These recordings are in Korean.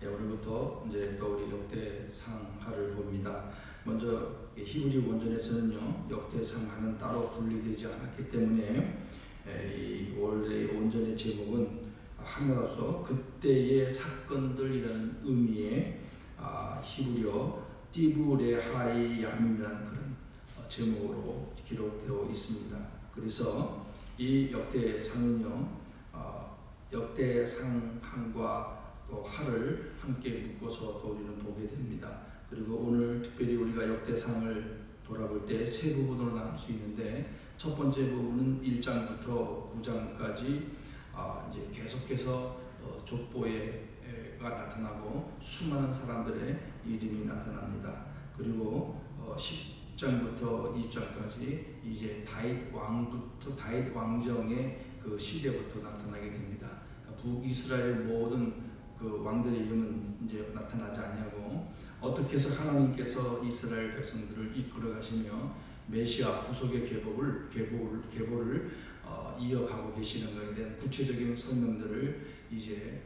오늘부터 이제 또 우리 역대상하를 봅니다. 먼저 히브리 원전에서는요, 역대상하는 따로 분리되지 않았기 때문에 이 원래 원전의 제목은 하나로서 그때의 사건들이라는 의미의 히브리어 띠브레하이 야밈이라는 그런 제목으로 기록되어 있습니다. 그래서 이 역대상은요, 역대상한과 또 하를 함께 묶어서 또 우리는 보게 됩니다. 그리고 오늘 특별히 우리가 역대상을 돌아볼 때 세 부분으로 나눌 수 있는데, 첫 번째 부분은 1장부터 9장까지 이제 계속해서 족보가 나타나고 수많은 사람들의 이름이 나타납니다. 그리고 10장부터 2장까지 이제 다윗 왕정의 그 시대부터 나타나게 됩니다. 북이스라엘 모든 그 왕들의 이름은 이제 나타나지 않냐고, 어떻게 해서 하나님께서 이스라엘 백성들을 이끌어 가시며 메시아 구속의 계보를 이어가고 계시는가에 대한 구체적인 설명들을 이제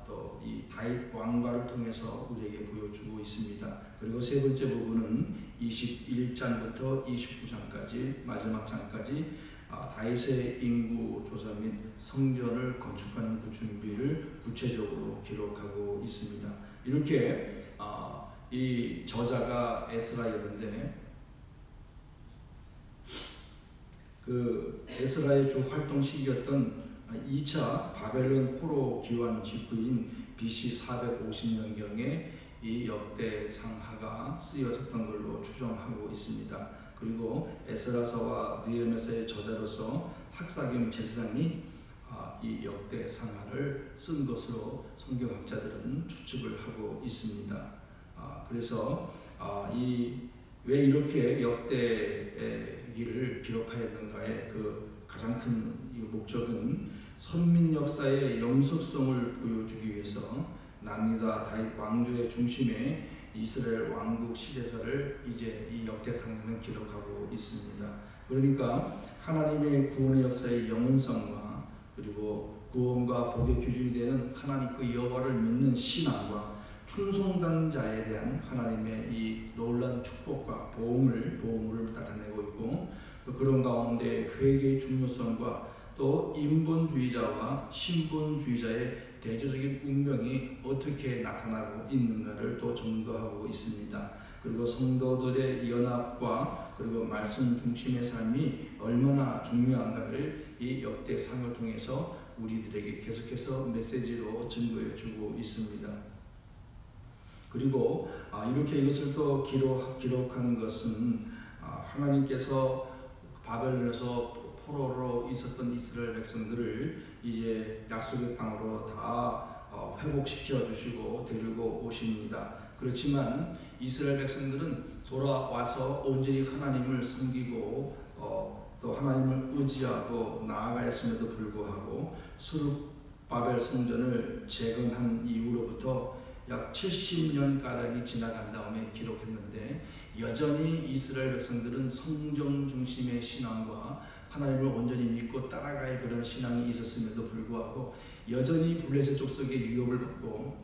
또 이 다윗 왕가를 통해서 우리에게 보여주고 있습니다. 그리고 세 번째 부분은 21장부터 29장까지 마지막 장까지 다윗의 인구 조사 및 성전을 건축하는 그 준비를 구체적으로 기록하고 있습니다. 이렇게 이 저자가 에스라였는데, 그 에스라의 주 활동 시기였던 2차 바벨론 포로 기환 직후인 BC 450년경에 이 역대상하가 쓰여졌던 걸로 추정하고 있습니다. 그리고 에스라서와 느헤미야서의 저자로서 학사 겸 제사장이 이 역대상하를 쓴 것으로 성경학자들은 추측을 하고 있습니다. 그래서 왜 이렇게 역대기를 기록하였는가의 그 가장 큰 목적은 선민 역사의 영속성을 보여주기 위해서 남유다 다윗 왕조의 중심에 이스라엘 왕국 시대사를 이제 이 역대상에는 기록하고 있습니다. 그러니까 하나님의 구원의 역사의 영원성과 그리고 구원과 복의 기준이 되는 하나님 그 여호와를 믿는 신앙과 충성된 자에 대한 하나님의 이 놀라운 축복과 보험을 나타내고 있고, 또 그런 가운데 회개의 중요성과 또 인본주의자와 신본주의자의 대조적인 운명이 어떻게 나타나고 있는가를 또 점거하고 있습니다. 그리고 성도들의 연합과 그리고 말씀 중심의 삶이 얼마나 중요한가를 이 역대상을 통해서 우리들에게 계속해서 메시지로 증거해 주고 있습니다. 그리고 이렇게 이것을 또 기록한 것은 하나님께서 바벨론에서 포로로 있었던 이스라엘 백성들을 이제 약속의 땅으로 다 회복시켜 주시고 데리고 오십니다. 그렇지만 이스라엘 백성들은 돌아와서 온전히 하나님을 섬기고 또 하나님을 의지하고 나아가였음에도 불구하고 수르바벨 성전을 재건한 이후로부터 약 70년가량이 지나간 다음에 기록했는데, 여전히 이스라엘 백성들은 성전 중심의 신앙과 하나님을 온전히 믿고 따라갈 그런 신앙이 있었음에도 불구하고 여전히 블레셋 족속의 유혹을 받고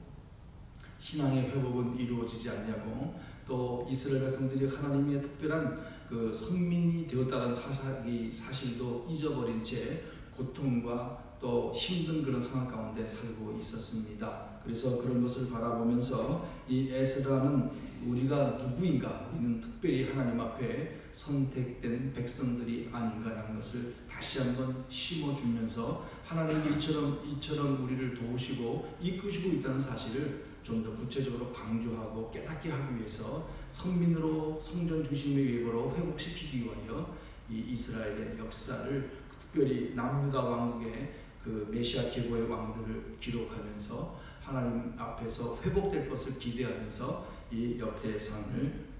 신앙의 회복은 이루어지지 않냐고, 또 이스라엘 백성들이 하나님의 특별한 그 선민이 되었다는 사실도 잊어버린 채 고통과 또 힘든 그런 상황 가운데 살고 있었습니다. 그래서 그런 것을 바라보면서 이 에스라는 우리가 누구인가, 우리는 특별히 하나님 앞에 선택된 백성들이 아닌가라는 것을 다시 한번 심어주면서 하나님이 이처럼 우리를 도우시고 이끄시고 있다는 사실을 좀 더 구체적으로 강조하고 깨닫게 하기 위해서 선민으로 성전 중심의 예보로 회복시키기 위하여 이 이스라엘의 역사를, 특별히 남유다 왕국의 그 메시아 계보의 왕들을 기록하면서 하나님 앞에서 회복될 것을 기대하면서 이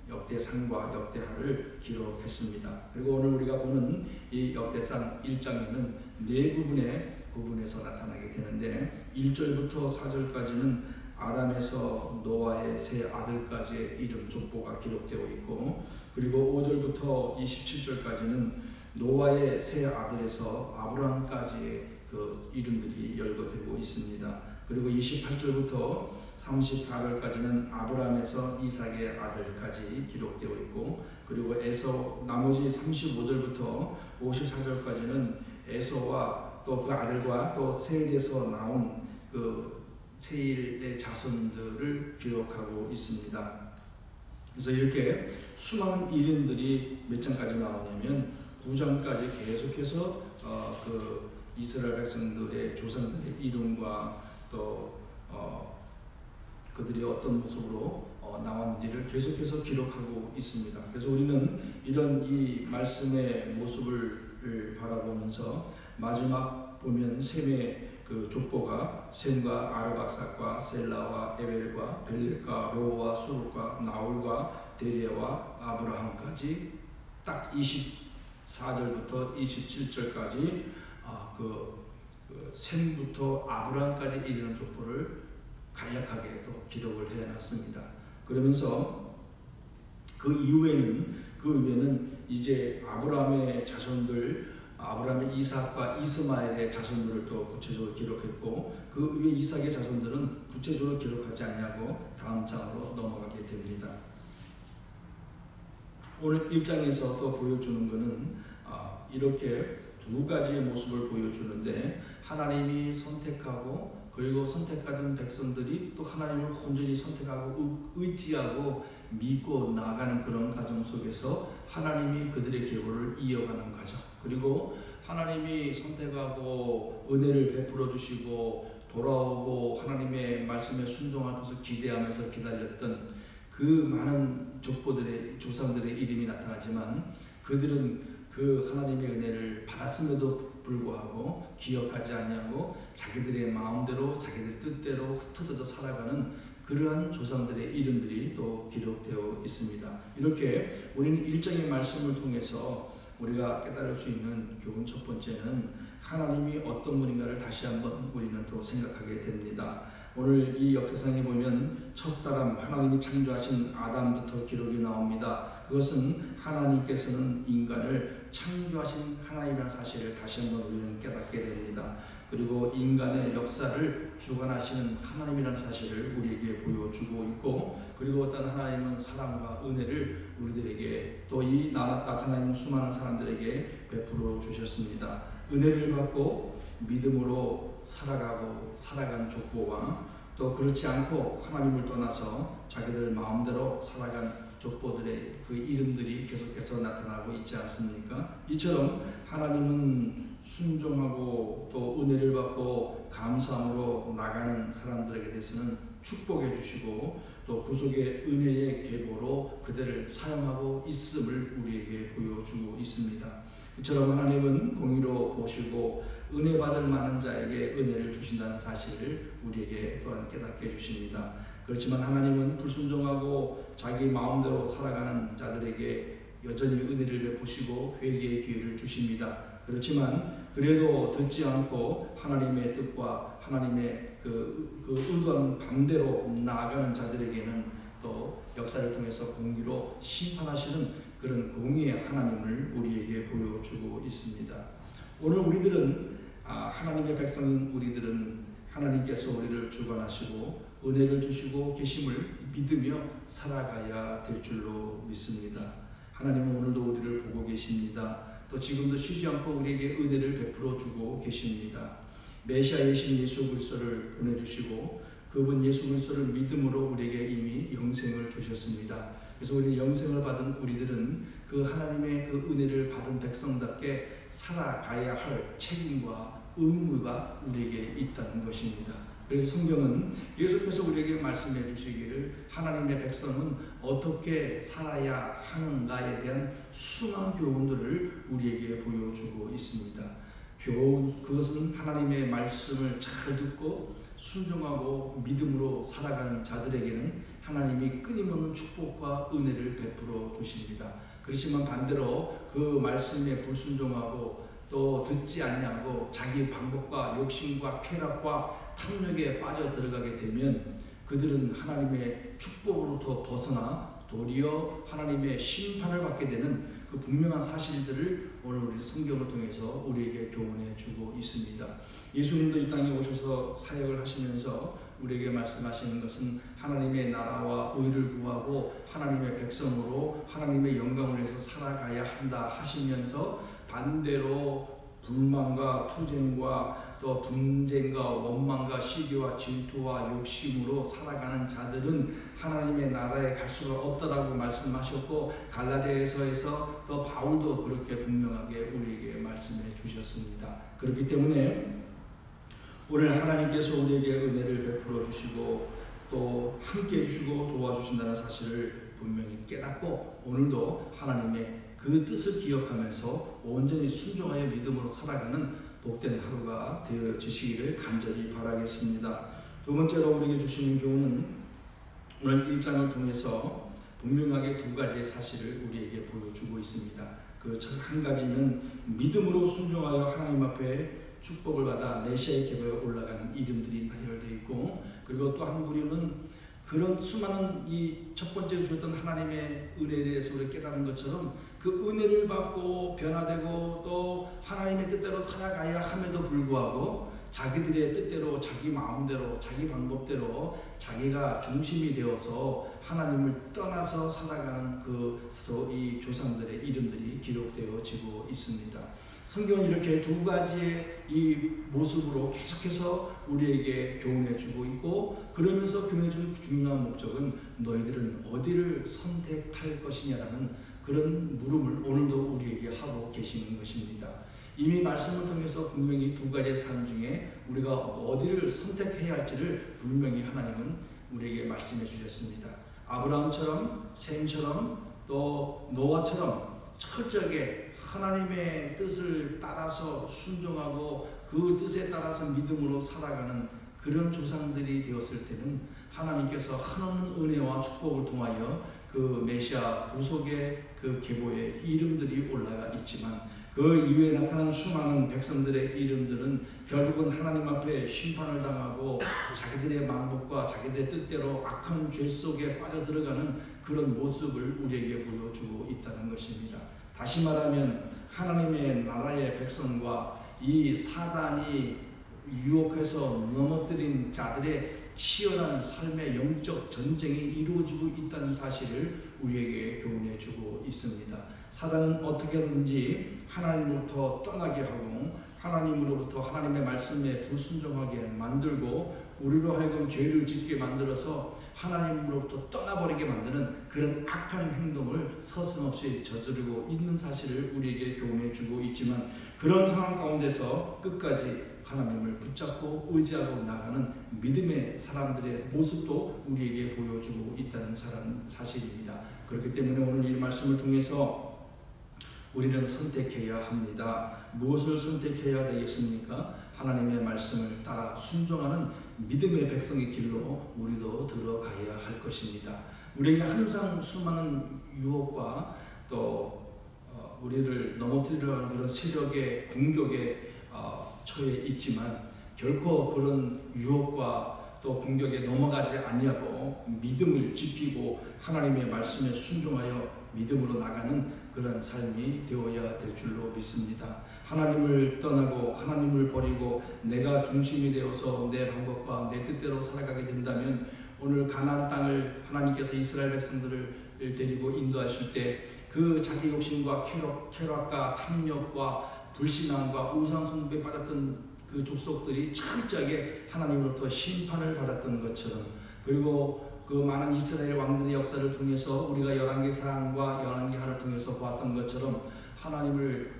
역대상과 역대하를 기록했습니다. 그리고 오늘 우리가 보는 이 역대상 1장에는 네 부분의 구분에서 나타나게 되는데, 1절부터 4절까지는 아담에서 노아의 세 아들까지의 이름 족보가 기록되어 있고, 그리고 5절부터 27절까지는 노아의 세 아들에서 아브라함까지의 그 이름들이 열거되고 있습니다. 그리고 28절부터 34절까지는 아브라함에서 이삭의 아들까지 기록되어 있고, 그리고 에서 나머지 35절부터 54절까지는 에서와 또 그 아들과 또 세일에서 나온 그 세일의 자손들을 기록하고 있습니다. 그래서 이렇게 수많은 이름들이 몇 장까지 나오냐면 9장까지 계속해서 그 이스라엘 백성들의 조상들의 이름과 또 그들이 어떤 모습으로 나왔는지를 계속해서 기록하고 있습니다. 그래서 우리는 이런 이 말씀의 모습을 바라보면서 마지막 보면 셈의 그 족보가 셈과 아르박삭과 셀라와 에벨과 벨렉과 로와 수룩과 나홀과 데리아와 아브라함까지 딱 24절부터 27절까지 그 셈부터 아브라함까지 이르는 족보를 간략하게 또 기록을 해놨습니다. 그러면서 그 이후에는 이제 아브라함의 자손들, 아브라함의 이삭과 이스마엘의 자손들을 또 구체적으로 기록했고, 그 위에 이삭의 자손들은 구체적으로 기록하지 않냐고 다음 장으로 넘어가게 됩니다. 오늘 1장에서 또 보여주는 것은 이렇게 두 가지의 모습을 보여주는데, 하나님이 선택하고 그리고 선택받은 백성들이 또 하나님을 온전히 선택하고 의지하고 믿고 나아가는 그런 과정 속에서 하나님이 그들의 계보를 이어가는 과정, 그리고 하나님이 선택하고 은혜를 베풀어 주시고 돌아오고 하나님의 말씀에 순종하면서 기대하면서 기다렸던 그 많은 족보들의 조상들의 이름이 나타나지만, 그들은 그 하나님의 은혜를 받았음에도 불구하고 기억하지 아니하고 자기들의 마음대로 자기들 뜻대로 흩어져 살아가는 그러한 조상들의 이름들이 또 기록되어 있습니다. 이렇게 우리는 1장의 말씀을 통해서 우리가 깨달을 수 있는 교훈 첫 번째는 하나님이 어떤 분인가를 다시 한번 우리는 또 생각하게 됩니다. 오늘 이 역대상에 보면 첫사람 하나님이 창조하신 아담부터 기록이 나옵니다. 그것은 하나님께서는 인간을 창조하신 하나님이라는 사실을 다시 한번 우리는 깨닫게 됩니다. 그리고 인간의 역사를 주관하시는 하나님이라는 사실을 우리에게 보여주고 있고, 그리고 어떤 하나님은 사랑과 은혜를 우리들에게 또 이 나타나 있는 수많은 사람들에게 베풀어 주셨습니다. 은혜를 받고 믿음으로 살아간 족보와 또 그렇지 않고 하나님을 떠나서 자기들 마음대로 살아간 족보들의 그 이름들이 계속해서 나타나고 있지 않습니까? 이처럼 하나님은 순종하고 또 은혜를 받고 감사함으로 나가는 사람들에게 대해서는 축복해 주시고 또 구속의 은혜의 계보로 그들을 사용하고 있음을 우리에게 보여주고 있습니다. 이처럼 하나님은 공의로 보시고 은혜 받을 많은 자에게 은혜를 주신다는 사실을 우리에게 또한 깨닫게 해주십니다. 그렇지만 하나님은 불순종하고 자기 마음대로 살아가는 자들에게 여전히 은혜를 베푸시고 회개의 기회를 주십니다. 그렇지만 그래도 듣지 않고 하나님의 뜻과 하나님의 그 의도한 반대로 나아가는 자들에게는 또 역사를 통해서 공의로 심판하시는 그런 공의의 하나님을 우리에게 보여주고 있습니다. 오늘 우리들은 하나님의 백성인 우리들은 하나님께서 우리를 주관하시고 은혜를 주시고 계심을 믿으며 살아가야 될 줄로 믿습니다. 하나님은 오늘도 우리를 보고 계십니다. 또 지금도 쉬지 않고 우리에게 은혜를 베풀어 주고 계십니다. 메시아이신 예수 그리스도를 보내주시고 그분 예수 그리스도를 믿음으로 우리에게 이미 영생을 주셨습니다. 그래서 우리 영생을 받은 우리들은 그 하나님의 그 은혜를 받은 백성답게 살아가야 할 책임과 의무가 우리에게 있다는 것입니다. 그래서 성경은 계속해서 우리에게 말씀해 주시기를 하나님의 백성은 어떻게 살아야 하는가에 대한 수많은 교훈들을 우리에게 보여주고 있습니다. 그것은 하나님의 말씀을 잘 듣고 순종하고 믿음으로 살아가는 자들에게는 하나님이 끊임없는 축복과 은혜를 베풀어 주십니다. 그렇지만 반대로 그 말씀에 불순종하고 또 듣지 아니하고 자기 방법과 욕심과 쾌락과 탐욕에 빠져 들어가게 되면 그들은 하나님의 축복으로부터 벗어나 도리어 하나님의 심판을 받게 되는 그 분명한 사실들을 오늘 우리 성경을 통해서 우리에게 교훈해 주고 있습니다. 예수님도 이 땅에 오셔서 사역을 하시면서 우리에게 말씀하시는 것은 하나님의 나라와 의를 구하고 하나님의 백성으로 하나님의 영광을 위해서 살아가야 한다 하시면서 반대로 불만과 투쟁과 또 분쟁과 원망과 시기와 질투와 욕심으로 살아가는 자들은 하나님의 나라에 갈 수가 없다라고 말씀하셨고, 갈라디아서에서 또 바울도 그렇게 분명하게 우리에게 말씀해 주셨습니다. 그렇기 때문에 오늘 하나님께서 우리에게 은혜를 베풀어 주시고 또 함께 해주시고 도와주신다는 사실을 분명히 깨닫고, 오늘도 하나님의 그 뜻을 기억하면서 온전히 순종하여 믿음으로 살아가는 복된 하루가 되어지시기를 간절히 바라겠습니다. 두 번째로 우리에게 주시는 교훈은 오늘 1장을 통해서 분명하게 두 가지의 사실을 우리에게 보여주고 있습니다. 그 한 가지는 믿음으로 순종하여 하나님 앞에 축복을 받아 메시아의 계보에 올라간 이름들이 나열되어 있고, 그리고 또 한 부류는 그런 수많은 이 첫 번째 주셨던 하나님의 은혜에 대해서 우리가 깨달은 것처럼 그 은혜를 받고 변화되고 또 하나님의 뜻대로 살아가야 함에도 불구하고 자기들의 뜻대로 자기 마음대로 자기 방법대로 자기가 중심이 되어서 하나님을 떠나서 살아가는 이 조상들의 이름들이 기록되어지고 있습니다. 성경은 이렇게 두 가지의 이 모습으로 계속해서 우리에게 교훈해주고 있고, 그러면서 교훈해주는 중요한 목적은 너희들은 어디를 선택할 것이냐라는 그런 물음을 오늘도 우리에게 하고 계시는 것입니다. 이미 말씀을 통해서 분명히 두 가지의 삶 중에 우리가 어디를 선택해야 할지를 분명히 하나님은 우리에게 말씀해 주셨습니다. 아브라함처럼, 셈처럼, 또 노아처럼 철저하게 하나님의 뜻을 따라서 순종하고 그 뜻에 따라서 믿음으로 살아가는 그런 조상들이 되었을 때는 하나님께서 한없는 은혜와 축복을 통하여 그 메시아 구속의 그 계보에 이름들이 올라가 있지만, 그 이후에 나타난 수많은 백성들의 이름들은 결국은 하나님 앞에 심판을 당하고 자기들의 방법과 자기들의 뜻대로 악한 죄 속에 빠져들어가는 그런 모습을 우리에게 보여주고 있다는 것입니다. 다시 말하면 하나님의 나라의 백성과 이 사단이 유혹해서 넘어뜨린 자들의 치열한 삶의 영적 전쟁이 이루어지고 있다는 사실을 우리에게 교훈해주고 있습니다. 사단은 어떻게든지 하나님으로부터 떠나게 하고 하나님으로부터 하나님의 말씀에 불순종하게 만들고 우리로 하여금 죄를 짓게 만들어서 하나님으로부터 떠나버리게 만드는 그런 악한 행동을 서슴없이 저지르고 있는 사실을 우리에게 교훈해주고 있지만, 그런 상황 가운데서 끝까지 하나님을 붙잡고 의지하고 나가는 믿음의 사람들의 모습도 우리에게 보여주고 있다는 사실입니다. 그렇기 때문에 오늘 이 말씀을 통해서 우리는 선택해야 합니다. 무엇을 선택해야 되겠습니까? 하나님의 말씀을 따라 순종하는 믿음의 백성의 길로 우리도 들어가야 할 것입니다. 우리에게 항상 수많은 유혹과 또 우리를 넘어뜨리려는 그런 세력의 공격에 처해 있지만, 결코 그런 유혹과 또 공격에 넘어가지 아니하고 믿음을 지키고 하나님의 말씀에 순종하여 믿음으로 나가는 그런 삶이 되어야 될 줄로 믿습니다. 하나님을 떠나고 하나님을 버리고 내가 중심이 되어서 내 방법과 내 뜻대로 살아가게 된다면, 오늘 가나안 땅을 하나님께서 이스라엘 백성들을 데리고 인도하실 때 그 자기 욕심과 쾌락과 탐욕과 불신앙과 우상 숭배에 빠졌던 그 족속들이 철저하게 하나님으로부터 심판을 받았던 것처럼, 그리고 그 많은 이스라엘 왕들의 역사를 통해서 우리가 열왕기상과 열왕기하를 통해서 보았던 것처럼 하나님을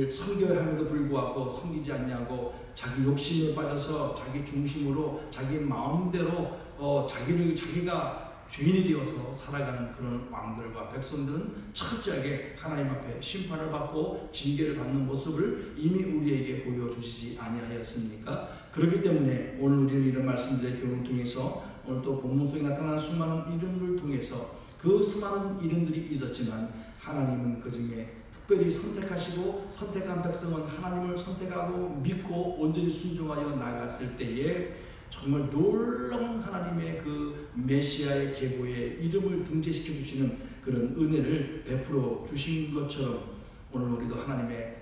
섬겨야 함에도 불구하고 섬기지 않냐고 자기 욕심에 빠져서 자기 중심으로 자기 마음대로 자기가 주인이 되어서 살아가는 그런 왕들과 백성들은 철저하게 하나님 앞에 심판을 받고 징계를 받는 모습을 이미 우리에게 보여주시지 아니하였습니까? 그렇기 때문에 오늘 우리는 이런 말씀들의 교훈을 통해서 오늘 또 본문 속에 나타난 수많은 이름을 통해서 그 수많은 이름들이 있었지만, 하나님은 그 중에 특별히 선택하시고 선택한 백성은 하나님을 선택하고 믿고 온전히 순종하여 나갔을 때에 정말 놀라운 하나님의 그 메시아의 계보에 이름을 등재시켜 주시는 그런 은혜를 베풀어 주신 것처럼, 오늘 우리도 하나님의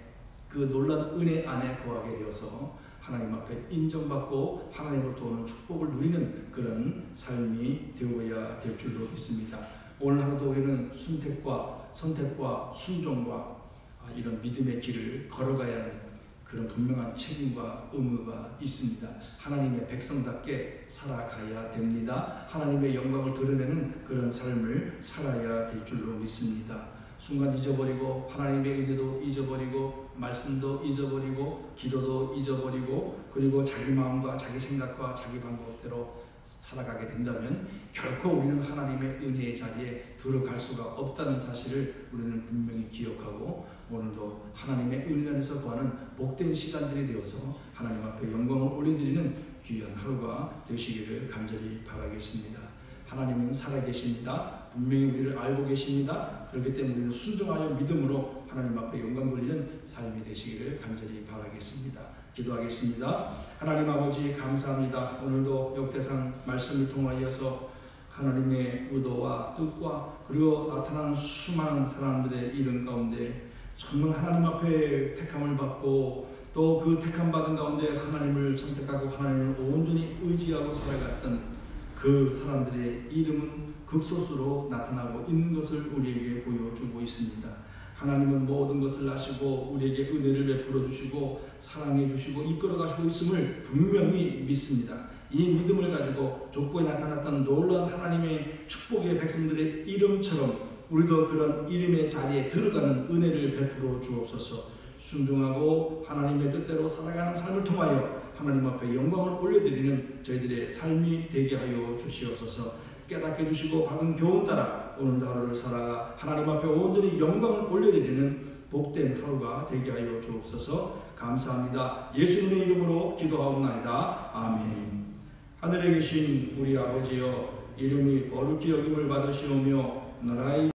그 놀라운 은혜 안에 거하게 되어서 하나님 앞에 인정받고 하나님으로부터 오는 축복을 누리는 그런 삶이 되어야 될 줄로 믿습니다. 오늘 하루도 우리는 선택과 순종과 이런 믿음의 길을 걸어가야 하는 그런 분명한 책임과 의무가 있습니다. 하나님의 백성답게 살아가야 됩니다. 하나님의 영광을 드러내는 그런 삶을 살아야 될 줄로 믿습니다. 순간 잊어버리고 하나님의 은혜도 잊어버리고 말씀도 잊어버리고 기도도 잊어버리고 그리고 자기 마음과 자기 생각과 자기 방법대로 살아가게 된다면 결코 우리는 하나님의 은혜의 자리에 들어갈 수가 없다는 사실을 우리는 분명히 기억하고 오늘도 하나님의 은혜 안에서 구하는 복된 시간들이 되어서 하나님 앞에 영광을 올려드리는 귀한 하루가 되시기를 간절히 바라겠습니다. 하나님은 살아계십니다. 분명히 우리를 알고 계십니다. 그렇기 때문에 우리는 순종하여 믿음으로 하나님 앞에 영광 돌리는 삶이 되시기를 간절히 바라겠습니다. 기도하겠습니다. 하나님 아버지 감사합니다. 오늘도 역대상 말씀을 통하여서 하나님의 의도와 뜻과 그리고 나타난 수많은 사람들의 이름 가운데 정말 하나님 앞에 택함을 받고 또 그 택함 받은 가운데 하나님을 선택하고 하나님을 온전히 의지하고 살아갔던 그 사람들의 이름은 극소수로 나타나고 있는 것을 우리에게 보여주고 있습니다. 하나님은 모든 것을 아시고 우리에게 은혜를 베풀어 주시고 사랑해 주시고 이끌어 가시고 있음을 분명히 믿습니다. 이 믿음을 가지고 족보에 나타났던 놀라운 하나님의 축복의 백성들의 이름처럼 우리도 그런 이름의 자리에 들어가는 은혜를 베풀어 주옵소서. 순종하고 하나님의 뜻대로 살아가는 삶을 통하여 하나님 앞에 영광을 올려드리는 저희들의 삶이 되게 하여 주시옵소서. 깨닫게 주시고 받은 교훈 따라 오늘도 하루를 살아가 하나님 앞에 온전히 영광을 올려드리는 복된 하루가 되게 하여 주옵소서. 감사합니다. 예수님의 이름으로 기도하옵나이다. 아멘. 하늘에 계신 우리 아버지여, 이름이 거룩히 여김을 받으시오며 나라의